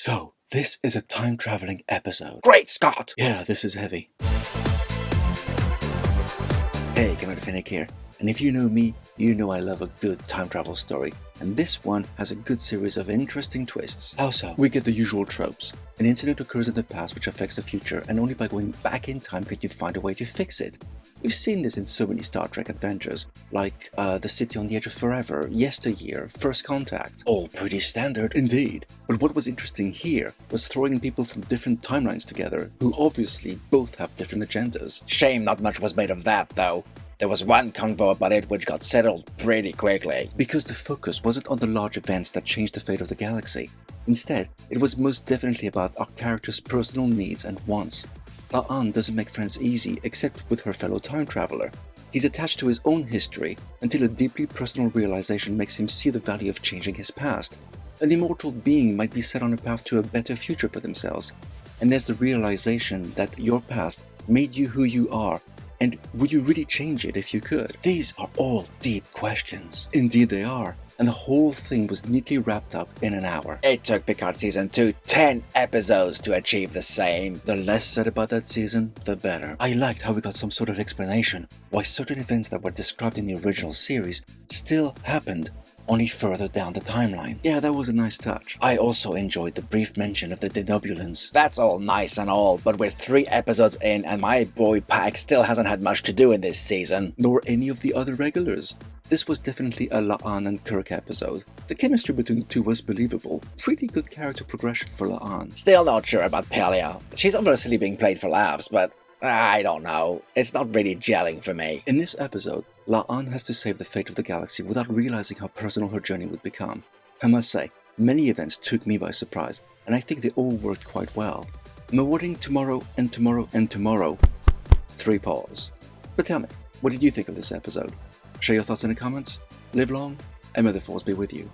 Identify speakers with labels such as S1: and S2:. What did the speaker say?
S1: So, this is a time-traveling episode.
S2: Great Scott!
S1: Yeah, this is heavy. Hey, Commander Fennec here. And if you know me, you know I love a good time travel story. And this one has a good series of interesting twists. How so? We get the usual tropes. An incident occurs in the past which affects the future, and only by going back in time can you find a way to fix it. We've seen this in so many Star Trek adventures, like The City on the Edge of Forever, Yesteryear, First Contact. All pretty standard, indeed. But what was interesting here was throwing people from different timelines together, who obviously both have different agendas.
S2: Shame not much was made of that, though. There was one convo about it which got settled pretty quickly.
S1: Because the focus wasn't on the large events that changed the fate of the galaxy. Instead, it was most definitely about our character's personal needs and wants. La'an doesn't make friends easy except with her fellow time traveler. He's attached to his own history until a deeply personal realization makes him see the value of changing his past. An immortal being might be set on a path to a better future for themselves. And there's the realization that your past made you who you are, and would you really change it if you could? These are all deep questions. Indeed they are. And the whole thing was neatly wrapped up in an hour.
S2: It took Picard Season 2 10 episodes to achieve the same.
S1: The less said about that season, the better. I liked how we got some sort of explanation why certain events that were described in the original series still happened, only further down the timeline. Yeah, that was a nice touch. I also enjoyed the brief mention of the denobulans.
S2: That's all nice and all, but we're 3 episodes in and my boy Pac still hasn't had much to do in this season.
S1: Nor any of the other regulars. This was definitely a La'an and Kirk episode. The chemistry between the two was believable. Pretty good character progression for La'an.
S2: Still not sure about Pelia. She's obviously being played for laughs, but I don't know. It's not really gelling for me.
S1: In this episode, La'an has to save the fate of the galaxy without realizing how personal her journey would become. I must say, many events took me by surprise, and I think they all worked quite well. I'm awarding tomorrow and tomorrow and tomorrow 3 paws. But tell me, what did you think of this episode? Share your thoughts in the comments. Live long, and may the force be with you.